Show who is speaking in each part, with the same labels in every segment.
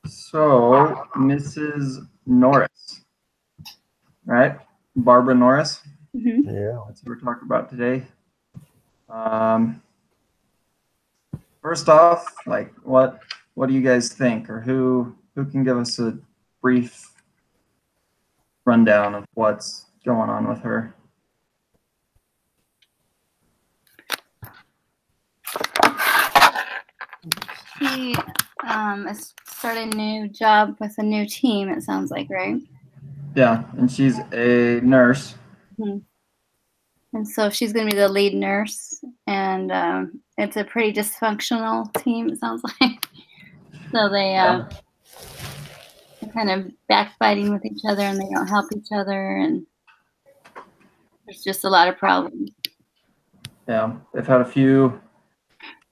Speaker 1: So, Mrs. Norris, right? Barbara Norris.
Speaker 2: Yeah.
Speaker 1: That's what we're talking about today. First off, like, what do you guys think, or who can give us a brief rundown of what's going on with her?
Speaker 3: She started a new job with a new team, it sounds like, right?
Speaker 1: Yeah, and she's a nurse.
Speaker 3: Mm-hmm. And so she's going to be the lead nurse, and it's a pretty dysfunctional team, it sounds like. So they're kind of backbiting with each other, and they don't help each other, and there's just a lot of problems.
Speaker 1: Yeah, they've had a few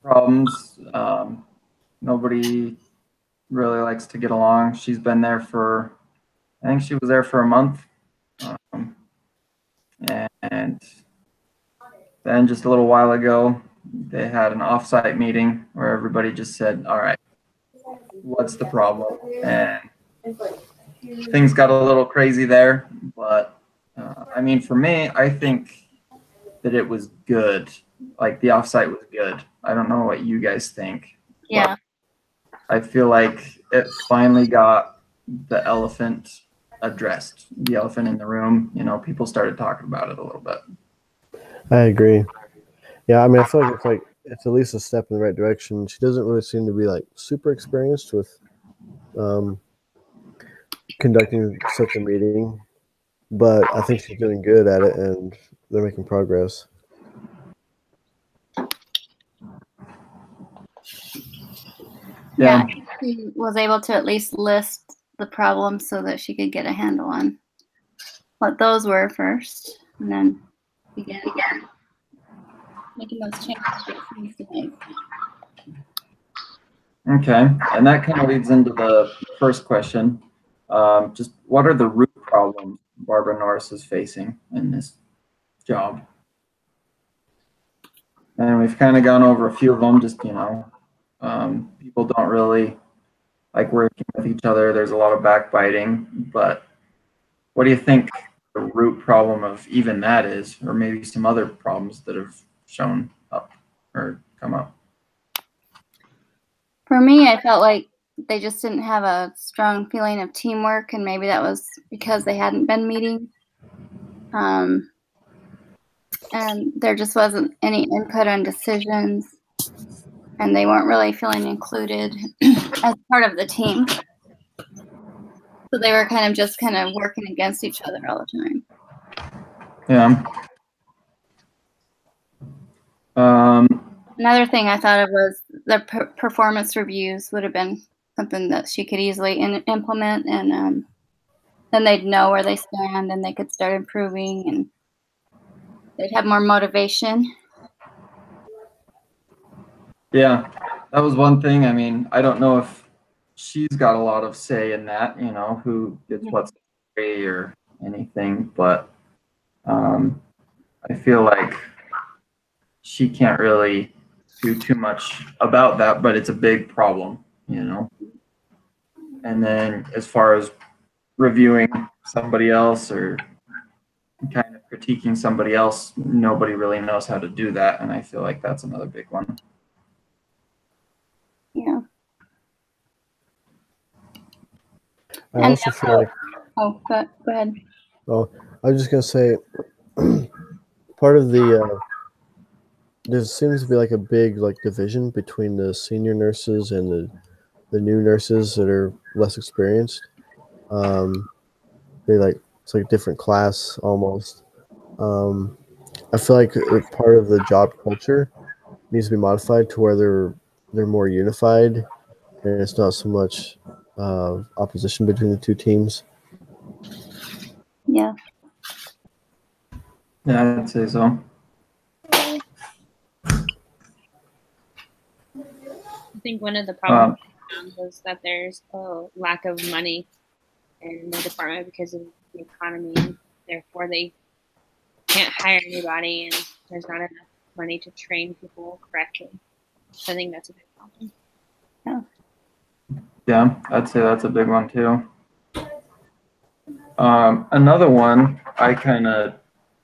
Speaker 1: problems. Nobody really likes to get along. She's been there for, I think she was there for a month. And then just a little while ago, they had an offsite meeting where everybody just said, all right, what's the problem? And things got a little crazy there. But I mean, for me, I think that it was good. Like the offsite was good. I don't know what you guys think.
Speaker 3: Yeah.
Speaker 1: I feel like it finally got the elephant addressed, the elephant in the room. You know, people started talking about it a little bit.
Speaker 2: I agree. Yeah, I mean, I feel like it's at least a step in the right direction. She doesn't really seem to be like super experienced with conducting such a meeting, but I think she's doing good at it, and they're making progress.
Speaker 3: Yeah, she was able to at least list the problems so that she could get a handle on what those were first, and then begin making those changes.
Speaker 1: Okay, and that kind of leads into the first question. Just what are the root problems Barbara Norris is facing in this job? And we've kind of gone over a few of them. Just, you know, people don't really like working with each other. There's a lot of backbiting. But what do you think the root problem of even that is, or maybe some other problems that have shown up or come up?
Speaker 3: For me, I felt like they just didn't have a strong feeling of teamwork, and maybe that was because they hadn't been meeting. And there just wasn't any input on decisions, and they weren't really feeling included as part of the team. So they were kind of working against each other all the time.
Speaker 1: Yeah.
Speaker 3: Another thing I thought of was the performance reviews would have been something that she could easily implement, and then they'd know where they stand, and they could start improving, and they'd have more motivation.
Speaker 1: Yeah, that was one thing. I mean, I don't know if she's got a lot of say in that, you know, who gets what's free or anything, but I feel like she can't really do too much about that, but it's a big problem, you know. And then as far as reviewing somebody else or kind of critiquing somebody else, nobody really knows how to do that, and I feel like that's another big one.
Speaker 3: Yeah.
Speaker 2: I also feel like.
Speaker 3: Oh, go ahead.
Speaker 2: Oh, I was just gonna say, part of the there seems to be like a big like division between the senior nurses and the new nurses that are less experienced. They like it's like a different class almost. I feel like part of the job culture needs to be modified to where they're more unified, and it's not so much opposition between the two teams.
Speaker 3: Yeah.
Speaker 1: Yeah, I'd say so.
Speaker 4: I think one of the problems was that there's a lack of money in the department because of the economy. Therefore, they can't hire anybody, and there's not enough money to train people correctly. So I think that's a big problem.
Speaker 3: Yeah.
Speaker 1: Yeah, I'd say that's a big one too. Another one I kind of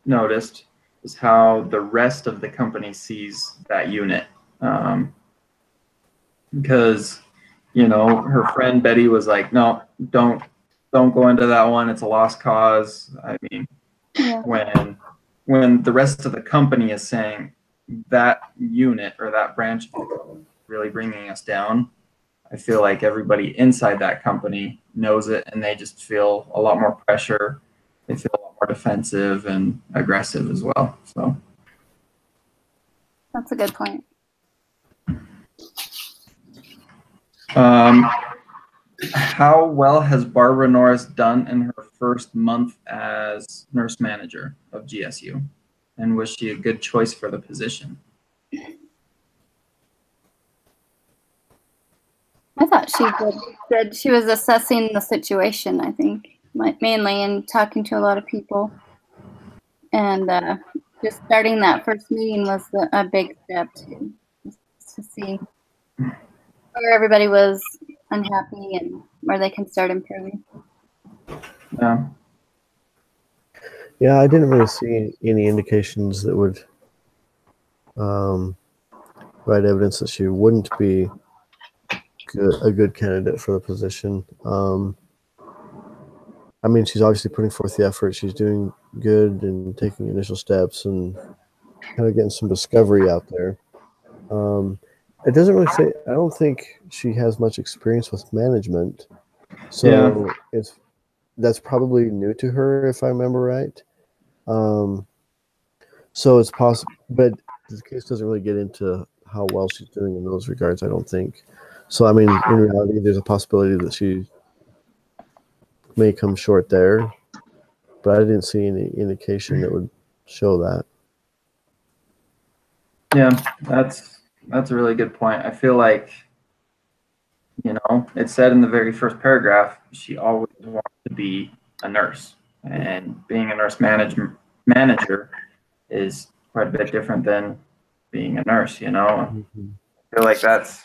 Speaker 1: noticed is how the rest of the company sees that unit. Because, her friend Betty was like, no, don't go into that one. It's a lost cause. I mean,
Speaker 3: Yeah.
Speaker 1: when the rest of the company is saying that unit or that branch of the company is really bringing us down, I feel like everybody inside that company knows it and they just feel a lot more pressure. They feel a lot more defensive and aggressive as well. So
Speaker 3: That's a good point.
Speaker 1: how well has Barbara Norris done in her first month as nurse manager of GSU? And was she a good choice for the position?
Speaker 3: I thought she did good. She was assessing the situation, I think, like mainly, and talking to a lot of people. And just starting that first meeting was a big step to see where everybody was unhappy and where they can start improving.
Speaker 1: Yeah.
Speaker 2: Yeah, I didn't really see any indications that would provide evidence that she wouldn't be a good candidate for the position. I mean, she's obviously putting forth the effort. She's doing good and taking initial steps and kind of getting some discovery out there. It doesn't really say, I don't think she has much experience with management. So that's probably new to her, if I remember right. So it's possible, but the case doesn't really get into how well she's doing in those regards, I don't think. So, I mean, in reality, there's a possibility that she may come short there, but I didn't see any indication that would show that.
Speaker 1: Yeah, that's a really good point. I feel like, it said in the very first paragraph, she always wanted to be a nurse. And being a nurse manager is quite a bit different than being a nurse,
Speaker 2: Mm-hmm.
Speaker 1: I feel like that's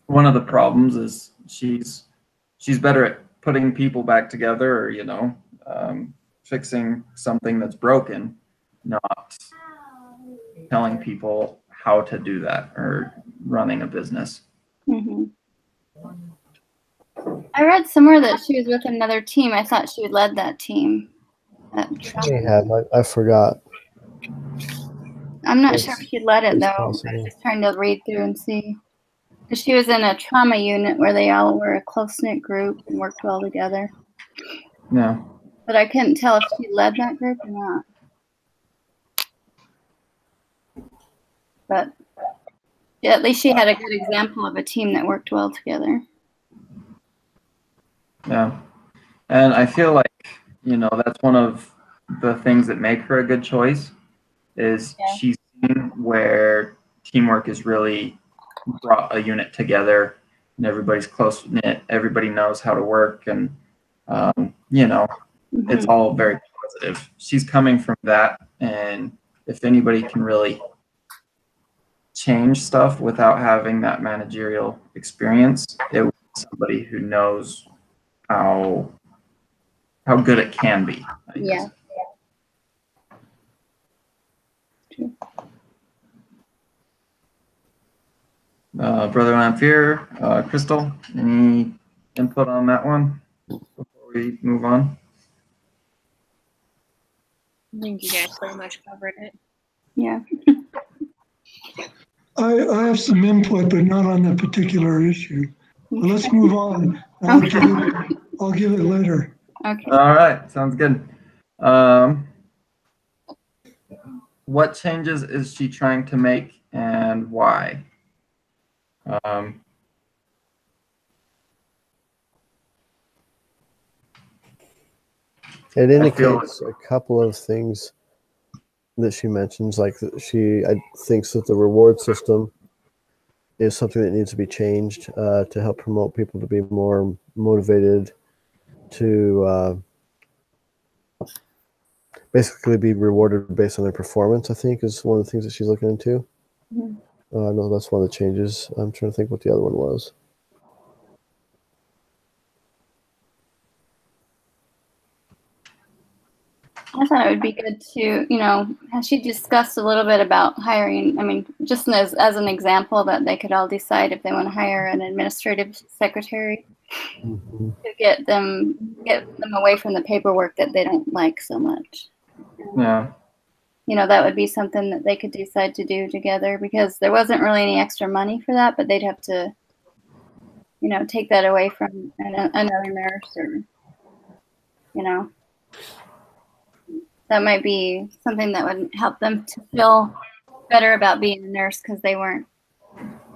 Speaker 1: one of the problems is she's better at putting people back together or, fixing something that's broken, not telling people how to do that or running a business.
Speaker 3: Mm-hmm. I read somewhere that she was with another team. I thought she led that team.
Speaker 2: She may have. I forgot.
Speaker 3: I'm not sure if she led it, though.
Speaker 2: Possible.
Speaker 3: I was just trying to read through and see. Because she was in a trauma unit where they all were a close-knit group and worked well together.
Speaker 1: Yeah.
Speaker 3: But I couldn't tell if she led that group or not. But yeah, at least she had a good example of a team that worked well together.
Speaker 1: Yeah. And I feel like, that's one of the things that make her a good choice is she's seen where teamwork is really brought a unit together and everybody's close knit, everybody knows how to work and, it's all very positive. She's coming from that. And if anybody can really change stuff without having that managerial experience, it would be somebody who knows how good it can be. I guess.
Speaker 3: Yeah.
Speaker 1: Brother Lamphere, Crystal, any input on that one before we move on?
Speaker 4: I think you guys pretty much covered it.
Speaker 3: Yeah.
Speaker 5: I have some input, but not on that particular issue. Well, let's move on. I'll give it later.
Speaker 3: Okay.
Speaker 1: All right, sounds good. What changes is she trying to make and why?
Speaker 2: It indicates a couple of things that she mentions, like she thinks that the reward system is something that needs to be changed to help promote people to be more motivated to basically be rewarded based on their performance, I think, is one of the things that she's looking into.
Speaker 3: Mm-hmm.
Speaker 2: I know that's one of the changes. I'm trying to think what the other one was.
Speaker 3: I thought it would be good to, has she discussed a little bit about hiring? I mean, just as an example that they could all decide if they want to hire an administrative secretary
Speaker 2: Mhm.
Speaker 3: to get them away from the paperwork that they don't like so much.
Speaker 1: Yeah.
Speaker 3: That would be something that they could decide to do together, because there wasn't really any extra money for that, but they'd have to, take that away from another nurse, or, that might be something that would help them to feel better about being a nurse, because they weren't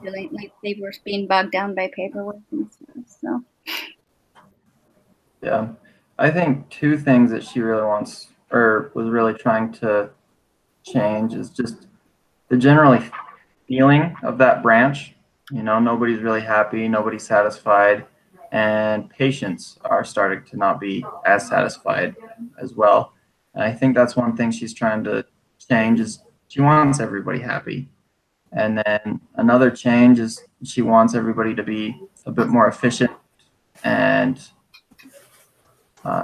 Speaker 3: really, like, they were being bogged down by paperwork and stuff. So
Speaker 1: Yeah. I think two things that she really wants, or was really trying to change, is just the generally feeling of that branch. Nobody's really happy, nobody's satisfied, and patients are starting to not be as satisfied as well. And I think that's one thing she's trying to change, is she wants everybody happy. And then another change is she wants everybody to be a bit more efficient and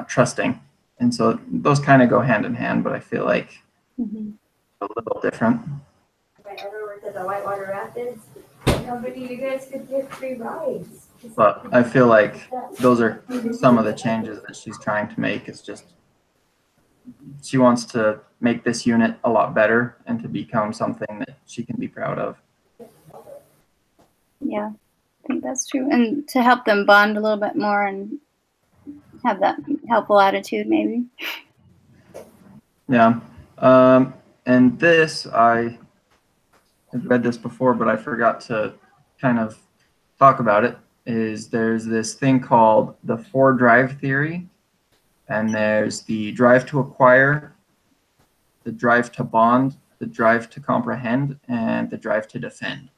Speaker 1: trusting. And so those kind of go hand in hand, but I feel like a little different.
Speaker 6: If I ever worked at the Whitewater Rapids, nobody, you guys could get free rides.
Speaker 1: But I feel like those are some of the changes that she's trying to make. Is just she wants to make this unit a lot better and to become something that she can be proud of.
Speaker 3: yeah, I think that's true. And to help them bond a little bit more and have that helpful attitude, maybe.
Speaker 1: Yeah. And this, I had read this before, but I forgot to kind of talk about it, is there's this thing called the 4 drive theory. And there's the drive to acquire, the drive to bond, the drive to comprehend, and the drive to defend.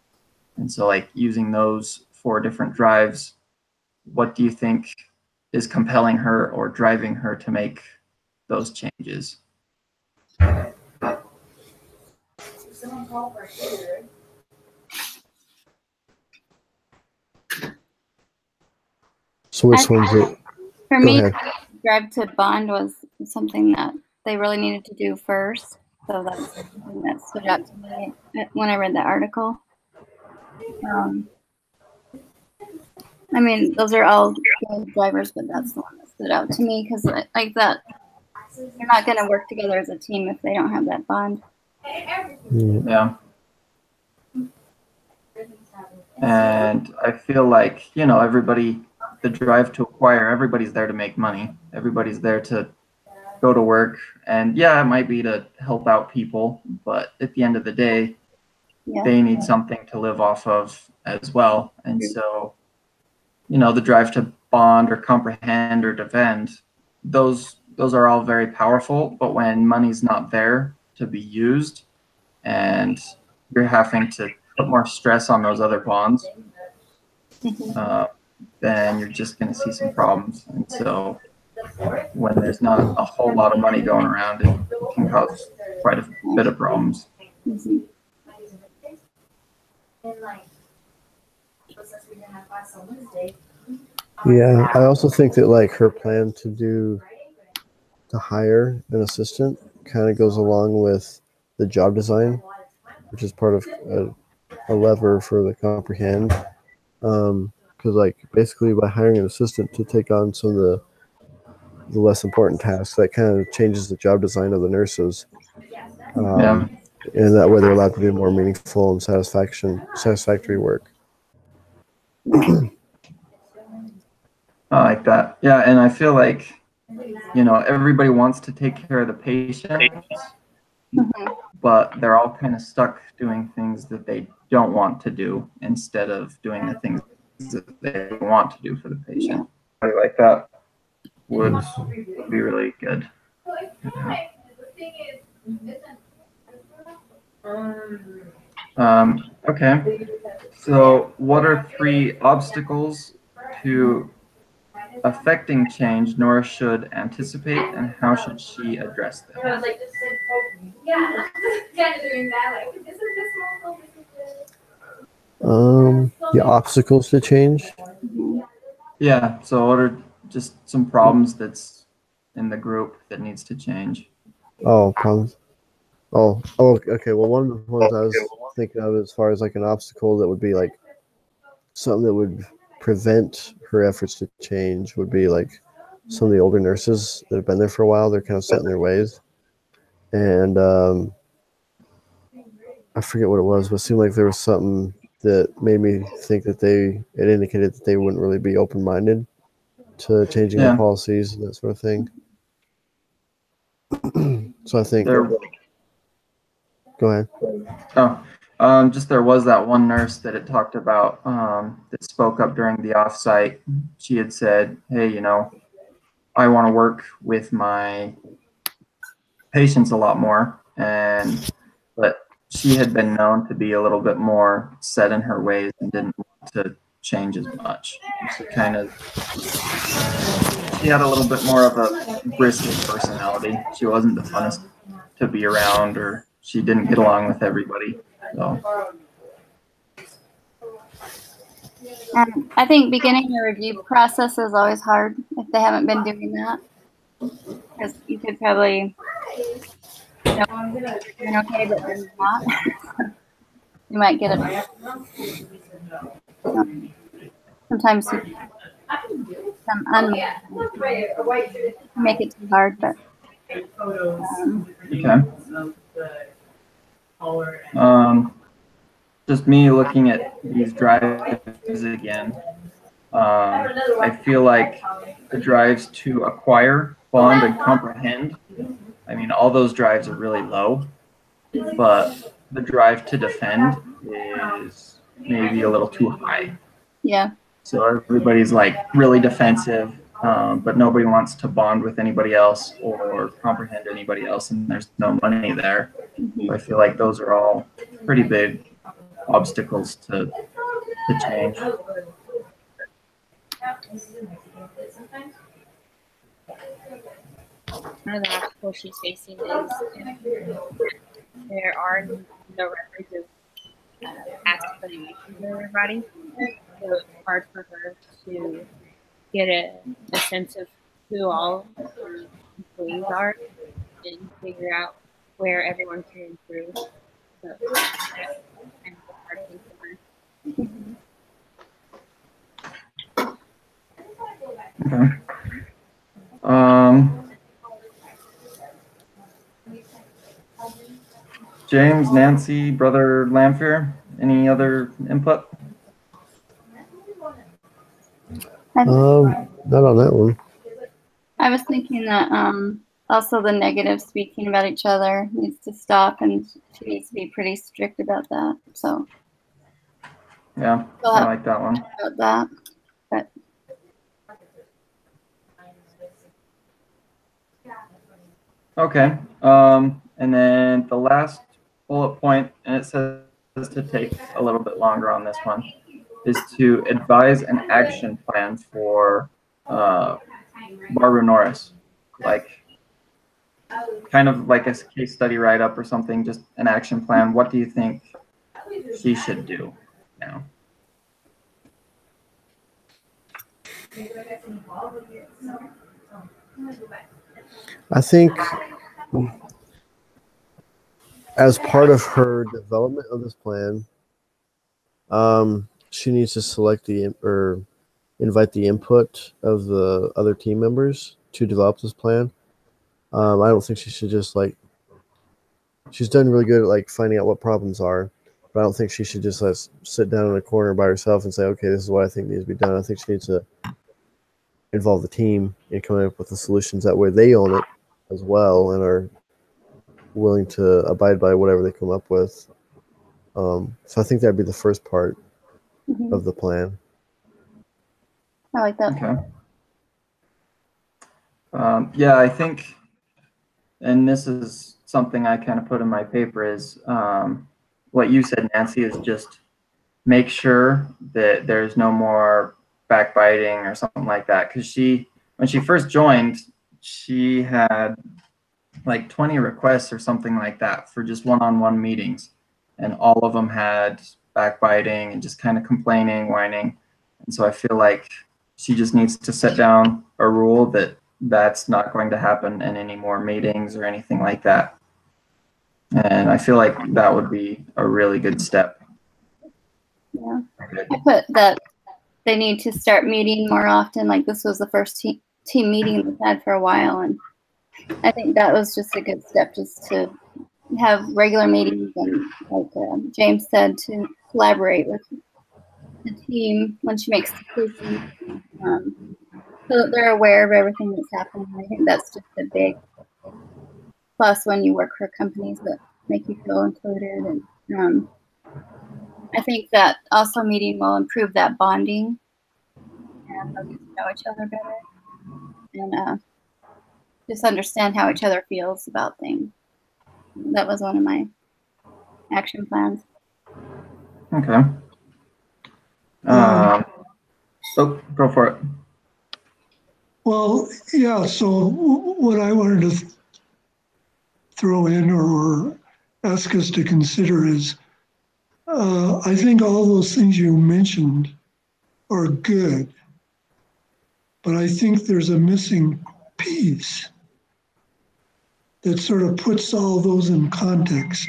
Speaker 1: And so, like, using those 4 different drives, what do you think is compelling her or driving her to make those changes?
Speaker 6: Someone called for a tutor.
Speaker 2: So which one's it?
Speaker 3: For
Speaker 2: Go
Speaker 3: me,
Speaker 2: ahead.
Speaker 3: drive to bond was something that they really needed to do first. So that's something that stood out to me when I read the article. I mean, those are all good drivers, but that's the one that stood out to me, because like that, they're not going to work together as a team if they don't have that bond.
Speaker 1: Yeah. And I feel like, everybody, the drive to acquire, everybody's there to make money. Everybody's there to go to work. And yeah, it might be to help out people, but at the end of the day, they need something to live off of as well. And so, the drive to bond or comprehend or defend, those are all very powerful, but when money's not there to be used and you're having to put more stress on those other bonds, then you're just going to see some problems. And so when there's not a whole lot of money going around, it can cause quite a bit of problems.
Speaker 2: Yeah, I also think that like her plan to hire an assistant kind of goes along with the job design, which is part of a lever for the comprehend. Because like basically by hiring an assistant to take on some of the less important tasks, that kind of changes the job design of the nurses. And that way they're allowed to do more meaningful and satisfactory work.
Speaker 1: I like that. Yeah, and I feel like, everybody wants to take care of the patients, but they're all kind of stuck doing things that they don't want to do instead of doing the things that they want to do for the patient. I like that would be really good. Okay. So what are 3 obstacles to affecting change Norris should anticipate, and how should she address them?
Speaker 6: I was like, just said, yeah, kind of doing that. Like, this is
Speaker 2: The obstacles to change.
Speaker 1: Yeah. So what are just some problems that's in the group that needs to change?
Speaker 2: Oh, problems. Oh, okay. Well, one of the ones I was thinking of as far as like an obstacle that would be like something that would prevent her efforts to change would be like some of the older nurses that have been there for a while. They're kind of set in their ways. And I forget what it was, but it seemed like there was something that made me think that it indicated that they wouldn't really be open-minded to changing their
Speaker 1: Yeah.
Speaker 2: policies and that sort of thing. So I think,
Speaker 1: There,
Speaker 2: go ahead.
Speaker 1: just there was that one nurse that it talked about that spoke up during the offsite. She had said, "Hey, I want to work with my patients a lot more," but she had been known to be a little bit more set in her ways and didn't want to change as much. She had a little bit more of a brisk personality. She wasn't the funnest to be around, or she didn't get along with everybody. So
Speaker 3: I think beginning a review process is always hard if they haven't been doing that, because you could probably doing okay, but then not. You might get it. Sometimes you make it too hard, but
Speaker 1: okay. Just me looking at these drives again. I feel like the drives to acquire, bond, and comprehend. I mean, all those drives are really low, but the drive to defend is maybe a little too high.
Speaker 3: yeah.
Speaker 1: So everybody's like really defensive, but nobody wants to bond with anybody else or comprehend anybody else, and there's no money there. So I feel like those are all pretty big obstacles to change.
Speaker 4: One of the obstacles she's facing is there are no records of past affiliations in her body. So it's hard for her to get a sense of who all her employees are and figure out where everyone can improve. So that's kind of a hard thing for her.
Speaker 1: Okay. James, Nancy, Brother Lamphere, any other input?
Speaker 2: Not on that one.
Speaker 3: I was thinking that also the negative speaking about each other needs to stop, and she needs to be pretty strict about that. So
Speaker 1: Yeah, I like that one.
Speaker 3: about that, but
Speaker 1: okay. And then the last bullet point, and it says to take a little bit longer on this one, is to advise an action plan for Barbara Norris, like kind of like a case study write-up or something, just an action plan. What do you think she should do now?
Speaker 2: I think as part of her development of this plan, she needs to select or invite the input of the other team members to develop this plan. I don't think she should just she's done really good at finding out what problems are, but I don't think she should just sit down in a corner by herself and say, okay, this is what I think needs to be done. I think she needs to involve the team in coming up with the solutions. That way they own it as well and are willing to abide by whatever they come up with. So I think that'd be the first part of the plan.
Speaker 3: I like that.
Speaker 1: Okay. Yeah, I think, and this is something I kind of put in my paper, is what you said, Nancy, is just make sure that there's no more backbiting or something like that. Because when she first joined, she had like 20 requests or something like that for just one-on-one meetings. And all of them had backbiting and just kind of complaining, whining. And so I feel like she just needs to set down a rule that that's not going to happen in any more meetings or anything like that. And I feel like that would be a really good step.
Speaker 3: Yeah. I put that they need to start meeting more often. Like this was the first team meeting we've had for a while. And I think that was just a good step, just to have regular meetings and, like James said, to collaborate with the team when she makes decisions, so that they're aware of everything that's happening. I think that's just a big plus when you work for companies that make you feel included. And I think that also meeting will improve that bonding, and they'll get to know each other better and just understand how each other feels about things. That was one of my action plans.
Speaker 1: Okay. So go for it.
Speaker 5: Well, yeah, so what I wanted to throw in or ask us to consider is, I think all those things you mentioned are good, but I think there's a missing piece that sort of puts all those in context,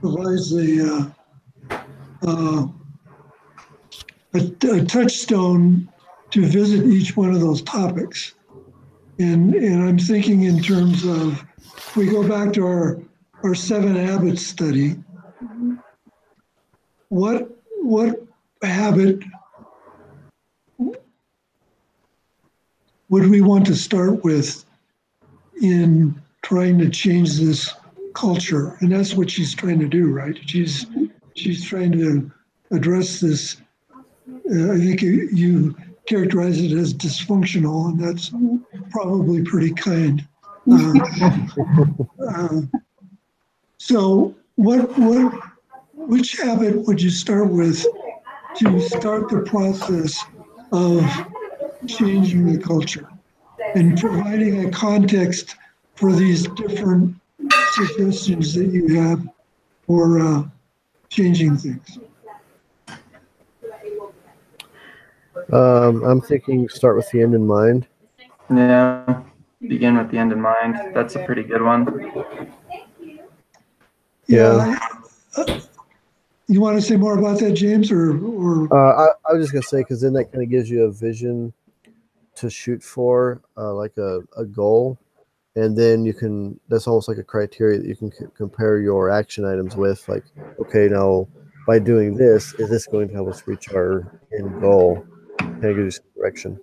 Speaker 5: provides a touchstone to visit each one of those topics. And I'm thinking in terms of, if we go back to our 7 habits study, what habit would we want to start with in trying to change this culture? And that's what she's trying to do, right? She's trying to address this. I think you characterize it as dysfunctional, and that's probably pretty kind. So which habit would you start with to start the process of changing the culture and providing a context for these different suggestions that you have for changing things?
Speaker 2: I'm thinking start with the end in mind.
Speaker 1: Yeah, begin with the end in mind. That's a pretty good one.
Speaker 5: Yeah. You want to say more about that, James, or?
Speaker 2: I was just gonna say, because then that kind of gives you a vision to shoot for, like a goal, and then you can. That's almost like a criteria that you can compare your action items with. Like, okay, now by doing this, is this going to help us reach our end goal? Kind of gives you some direction.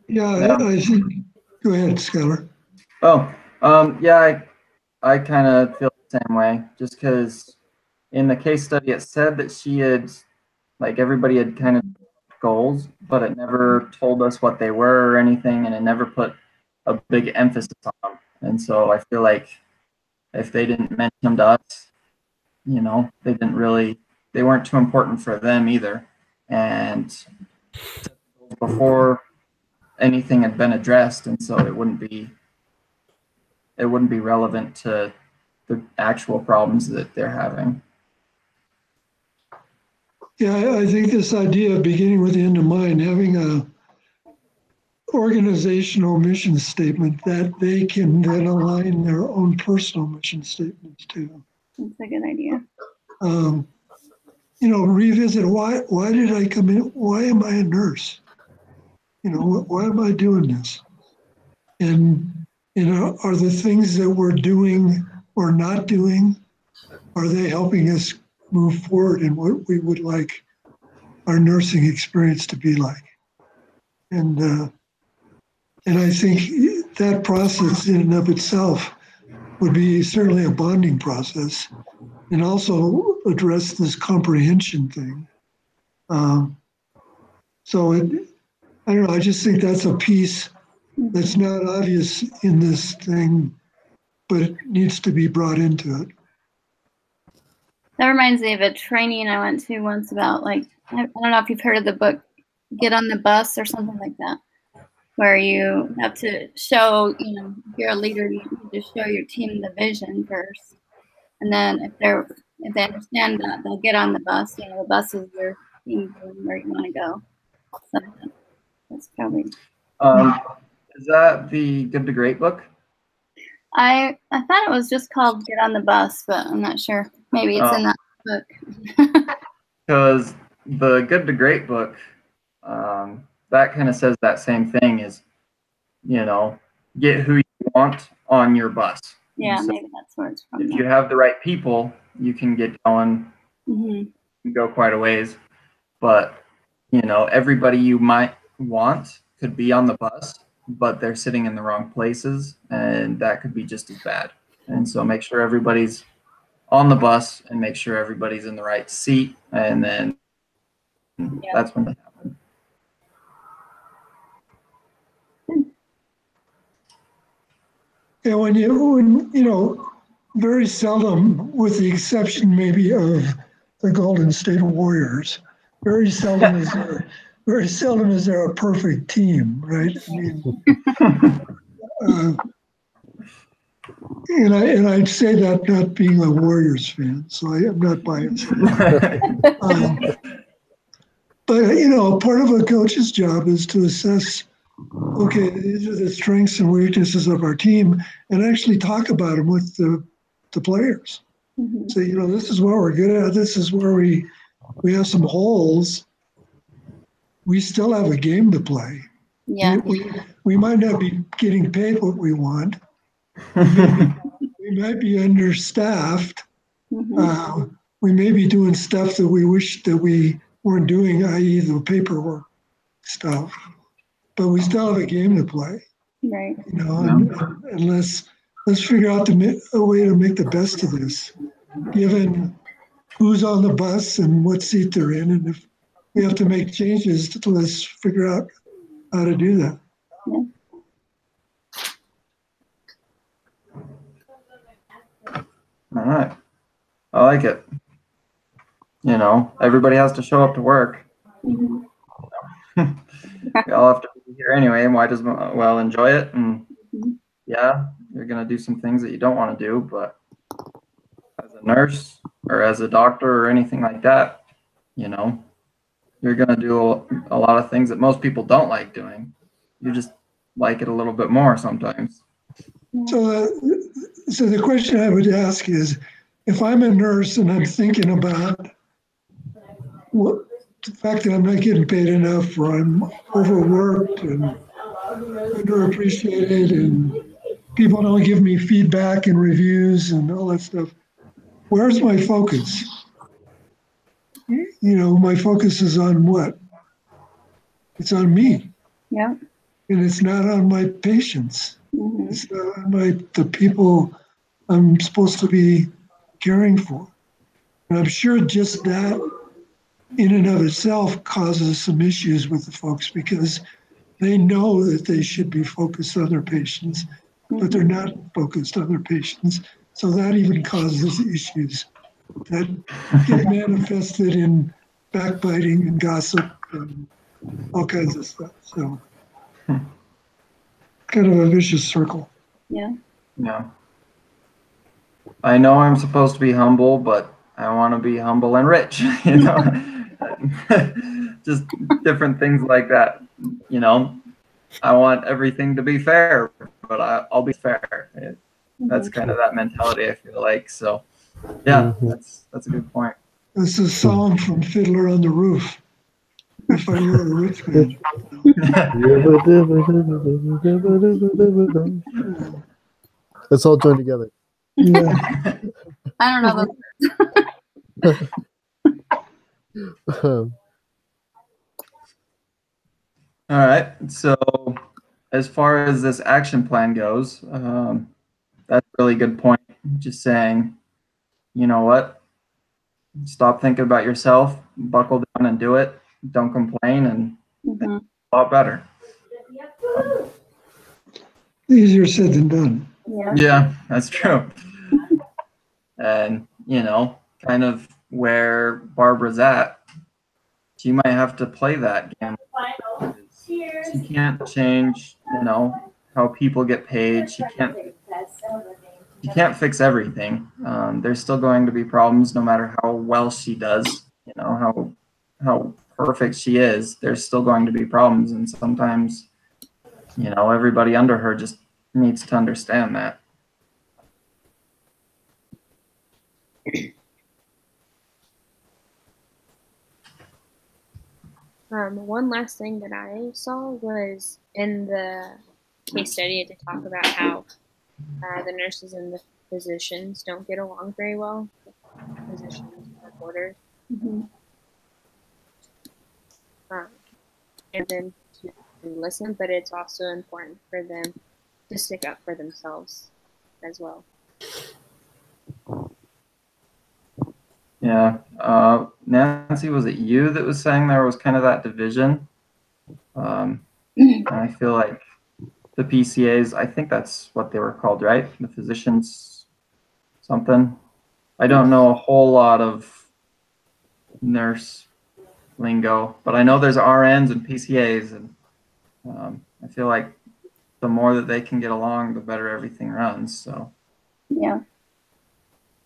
Speaker 5: Yeah, I think. Go ahead, Skylar.
Speaker 1: Oh, yeah, I kind of feel the same way. Just because in the case study it said that she had, like, everybody had kind of goals, but it never told us what they were or anything, and it never put a big emphasis on them. And so I feel like if they didn't mention them to us, you know, they weren't too important for them either. And before anything had been addressed, and so it wouldn't be relevant to the actual problems that they're having.
Speaker 5: Yeah, I think this idea of beginning with the end in mind, having a organizational mission statement that they can then align their own personal mission statements to.
Speaker 3: That's a good idea.
Speaker 5: You know, revisit why did I come in? Why am I a nurse? You know, why am I doing this? And you know, are the things that we're doing or not doing, are they helping us move forward in what we would like our nursing experience to be like? And I think that process in and of itself would be certainly a bonding process, and also address this comprehension thing. So I don't know, I just think that's a piece that's not obvious in this thing, but it needs to be brought into it.
Speaker 3: That reminds me of a training I went to once about, like, I don't know if you've heard of the book Get on the Bus or something like that, where you have to show, you know, if you're a leader, you need to show your team the vision first. And then if they understand that, they'll get on the bus. You know, the bus is your team going where you want to go. So That's probably.
Speaker 1: Is that the Good to Great book?
Speaker 3: I thought it was just called Get on the Bus, but I'm not sure. Maybe it's in that book.
Speaker 1: Because the Good to Great book, that kind of says that same thing is, you know, get who you want on your bus.
Speaker 3: Yeah,
Speaker 1: so
Speaker 3: maybe that's where it's from.
Speaker 1: if you have the right people, you can get going, go quite a ways. But, you know, everybody you might want could be on the bus, but they're sitting in the wrong places, and that could be just as bad. And so make sure everybody's on the bus and make sure everybody's in the right seat, and then that's when it happens.
Speaker 5: Yeah, when you know, very seldom, with the exception maybe of the Golden State Warriors, very seldom is there a perfect team, right? I mean, and I'd say that not being a Warriors fan, so I am not biased. But you know, part of a coach's job is to assess, okay, these are the strengths and weaknesses of our team, and actually talk about them with the players. So, you know, this is where we're good at. This is where we have some holes. We still have a game to play.
Speaker 3: Yeah.
Speaker 5: We might not be getting paid what we want. We might be understaffed. We may be doing stuff that we wish that we weren't doing, i.e. the paperwork stuff. But we still have a game to play.
Speaker 3: Right.
Speaker 5: You know, and let's figure out a way to make the best of this, given who's on the bus and what seat they're in. And if we have to make changes, let's figure out how to do that.
Speaker 3: Yeah.
Speaker 1: All right. I like it. You know, everybody has to show up to work. We all have to be here anyway, and why does well enjoy it? And yeah, you're gonna do some things that you don't want to do, but as a nurse or as a doctor or anything like that, you know, you're gonna do a lot of things that most people don't like doing. You just like it a little bit more sometimes.
Speaker 5: So the question I would ask is, if I'm a nurse and I'm thinking about the fact that I'm not getting paid enough, or I'm overworked and underappreciated, and people don't give me feedback and reviews and all that stuff, where's my focus? You know, my focus is on what? It's on me.
Speaker 3: Yeah.
Speaker 5: And it's not on my patients. It's not on the people I'm supposed to be caring for. And I'm sure just that in and of itself causes some issues with the folks, because they know that they should be focused on their patients, but they're not focused on their patients. So that even causes issues that get manifested in backbiting and gossip and all kinds of stuff. So kind of a vicious circle.
Speaker 3: Yeah.
Speaker 1: Yeah. I know I'm supposed to be humble, but I want to be humble and rich, you know? Just different things like that, you know? I want everything to be fair, but I'll be fair. That's kind of that mentality, I feel like. So, yeah, that's a good point.
Speaker 5: This is a song from Fiddler on the Roof. If I were a rich man.
Speaker 2: Let's all join together.
Speaker 5: Yeah.
Speaker 3: I don't know.
Speaker 1: All right. So, as far as this action plan goes, that's a really good point. Just saying, you know what? Stop thinking about yourself, buckle down and do it. Don't complain, and it's a lot better.
Speaker 5: Easier said than done.
Speaker 1: Yeah, that's true. And, you know, kind of where Barbara's at, she might have to play that game. She can't change, you know, how people get paid. She can't fix everything. There's still going to be problems no matter how well she does, you know, how perfect she is, there's still going to be problems. And sometimes, you know, everybody under her just needs to understand that.
Speaker 4: One last thing that I saw was in the case study to talk about how the nurses and the physicians don't get along very well. Physicians work orders.
Speaker 3: Mhm.
Speaker 4: And then to listen, but it's also important for them to stick up for themselves as well.
Speaker 1: Yeah. Nancy, was it you that was saying there was kind of that division? And I feel like the PCAs, I think that's what they were called, right? The physicians something. I don't know a whole lot of nurse lingo, but I know there's RNs and PCAs, and I feel like the more that they can get along, the better everything runs. So
Speaker 3: Yeah.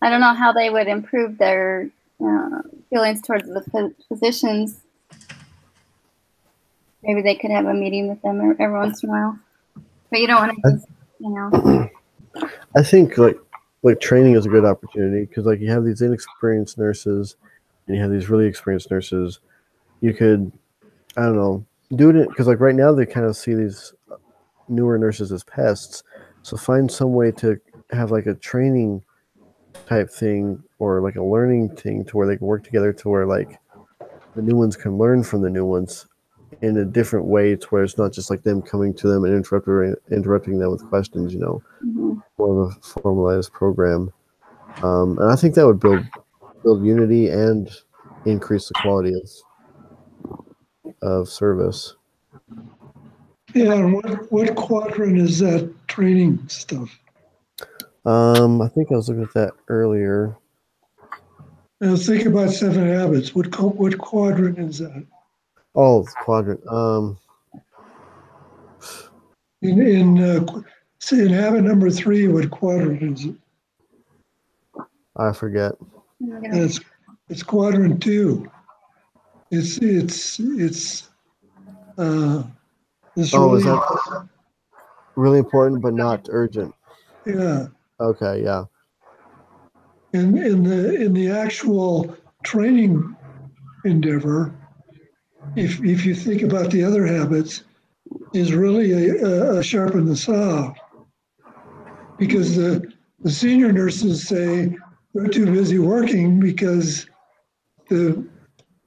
Speaker 3: I don't know how they would improve their feelings towards the physicians. Maybe they could have a meeting with them every once in a while. But you don't want to, you know.
Speaker 2: I think like training is a good opportunity because like you have these inexperienced nurses and you have these really experienced nurses. You could, I don't know, do it because like right now they kind of see these newer nurses as pests. So find some way to have like a training type thing or like a learning thing to where they can work together to where like the new ones can learn from the new ones in a different way to where it's not just like them coming to them and interrupting them with questions, you know, more of a formalized program. And I think that would build unity and increase the quality of service.
Speaker 5: Yeah, and what quadrant is that training stuff?
Speaker 2: I think I was looking at that earlier.
Speaker 5: Now think about 7 habits. What quadrant is that?
Speaker 2: Oh, quadrant.
Speaker 5: In habit number 3, what quadrant is it?
Speaker 2: I forget.
Speaker 5: It's quadrant 2. It's
Speaker 2: Oh, is that really important but not urgent?
Speaker 5: Yeah.
Speaker 2: Okay, yeah.
Speaker 5: In the actual training endeavor, if you think about the other habits, is really a sharpen the saw, because the senior nurses say they're too busy working because the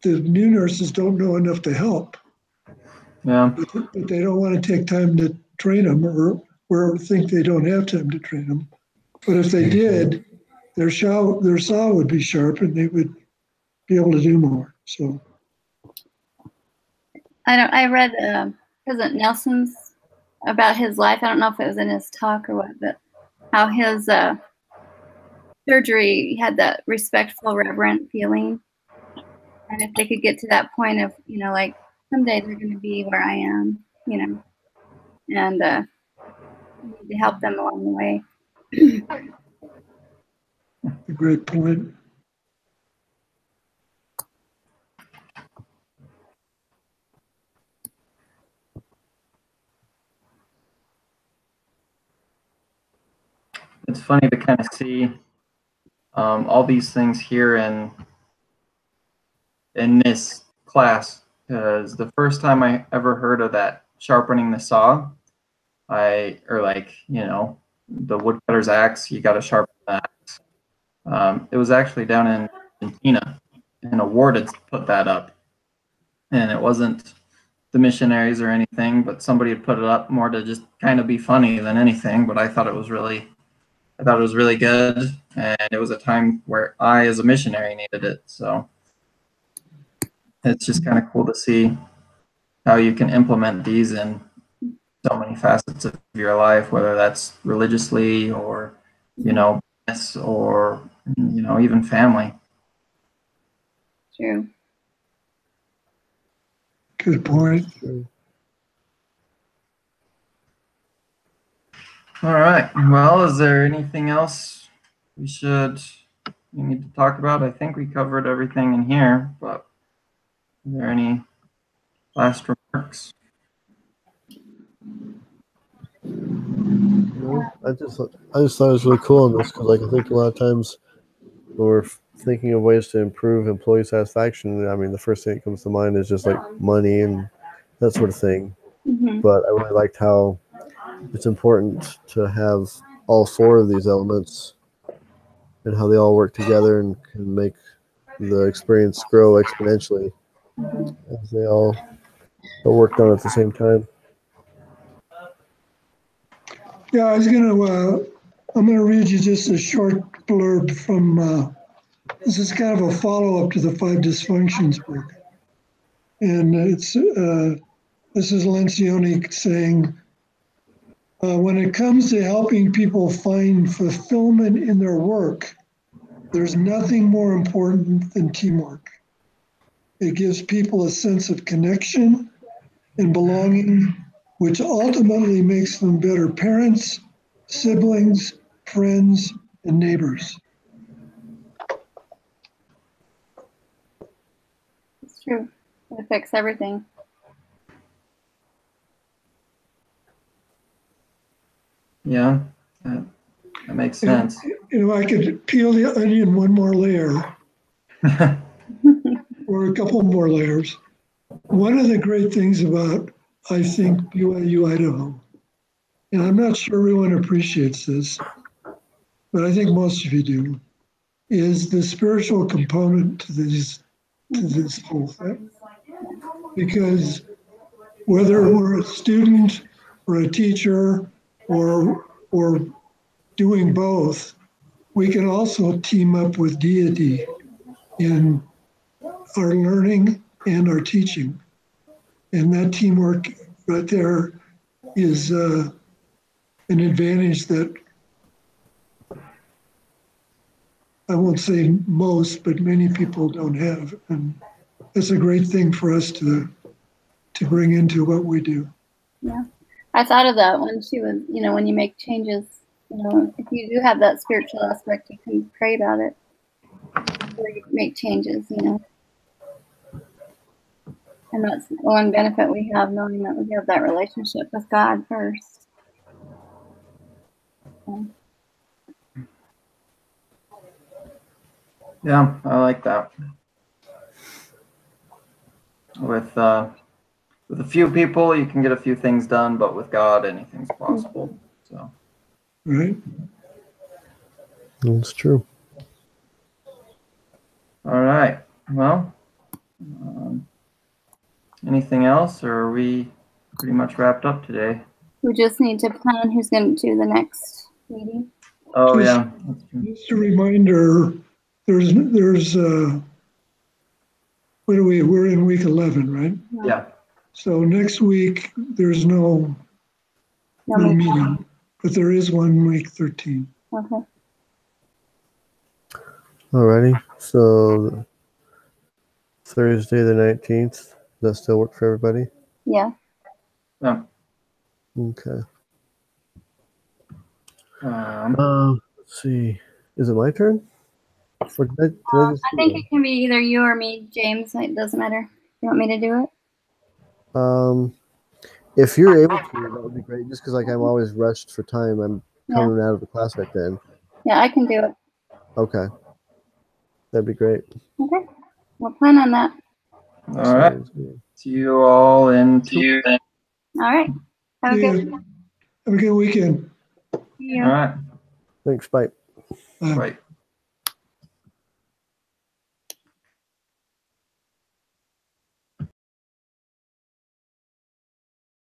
Speaker 5: new nurses don't know enough to help.
Speaker 1: yeah,
Speaker 5: But they don't want to take time to train them or think they don't have time to train them. But if they did, their saw would be sharp and they would be able to do more. So
Speaker 3: I read President Nelson's about his life. I don't know if it was in his talk or what, but how his surgery had that respectful, reverent feeling. And if they could get to that point of, you know, like someday they're going to be where I am, you know, and need to help them along the way.
Speaker 5: a great point.
Speaker 1: it's funny to kind of see all these things here in this class, because the first time I ever heard of that sharpening the saw, or like, you know, the woodcutter's axe, you got to sharpen the axe. It was actually down in Argentina, and a ward had put that up, and it wasn't the missionaries or anything, but somebody had put it up more to just kind of be funny than anything. But I thought it was really good, and it was a time where I, as a missionary, needed it. So it's just kind of cool to see how you can implement these in so many facets of your life, whether that's religiously or, you know, business or, you know, even family.
Speaker 3: True.
Speaker 5: Good point.
Speaker 1: All right. Well, is there anything else we need to talk about? I think we covered everything in here, but there any last remarks?
Speaker 2: No, I just thought it was really cool on this because, like, I think a lot of times when we're thinking of ways to improve employee satisfaction, I mean, the first thing that comes to mind is just like money and that sort of thing.
Speaker 3: Mm-hmm.
Speaker 2: But I really liked how it's important to have all four of these elements and how they all work together and can make the experience grow exponentially as they all are worked on at the same time.
Speaker 5: Yeah, I'm gonna read you just a short blurb from, this is kind of a follow-up to the Five Dysfunctions book. And this is Lencioni saying, when it comes to helping people find fulfillment in their work, there's nothing more important than teamwork. It gives people a sense of connection and belonging, which ultimately makes them better parents, siblings, friends, and neighbors.
Speaker 3: It's true. It affects everything.
Speaker 1: Yeah, that makes sense.
Speaker 5: I could peel the onion one more layer or a couple more layers. One of the great things about, I think, BYU Idaho, and I'm not sure everyone appreciates this, but I think most of you do, is the spiritual component to this whole thing. Because whether we're a student or a teacher or doing both, we can also team up with deity in our learning and our teaching. And that teamwork right there is an advantage that I won't say most, but many people don't have. And it's a great thing for us to bring into what we do.
Speaker 3: Yeah. I thought of that when she was, when you make changes, if you do have that spiritual aspect, you can pray about it before you make changes, And that's one benefit we have, knowing that we have that relationship with God first.
Speaker 1: Yeah, I like that. With a few people, you can get a few things done, but with God, anything's possible. So,
Speaker 5: Right?
Speaker 2: That's true.
Speaker 1: all right. Well, anything else, or are we pretty much wrapped up today?
Speaker 3: We just need to plan who's going to do the next meeting.
Speaker 1: Oh,
Speaker 5: Just-
Speaker 1: yeah. That's true.
Speaker 5: Just a reminder, there's what are we? We're in week 11, right?
Speaker 1: Yeah.
Speaker 5: So next week there's no meeting, but there is one week 13.
Speaker 3: Okay.
Speaker 2: Alrighty. So Thursday the 19th. Does that still work for everybody?
Speaker 3: Yeah.
Speaker 1: Yeah.
Speaker 2: Okay.
Speaker 1: Let's
Speaker 2: see. Is it my turn? Or did
Speaker 3: I think it can be either you or me, James. It doesn't matter. You want me to do it?
Speaker 2: If you're able to, that would be great. Just because I'm always rushed for time. I'm coming out of the class right then.
Speaker 3: Yeah, I can do it.
Speaker 2: Okay. That'd be great.
Speaker 3: Okay. We'll plan on that.
Speaker 1: All right. See you all in 2 weeks.
Speaker 3: All right. Have a
Speaker 5: Have a good weekend.
Speaker 3: See you.
Speaker 1: All right.
Speaker 2: Thanks. Bye.
Speaker 1: Bye.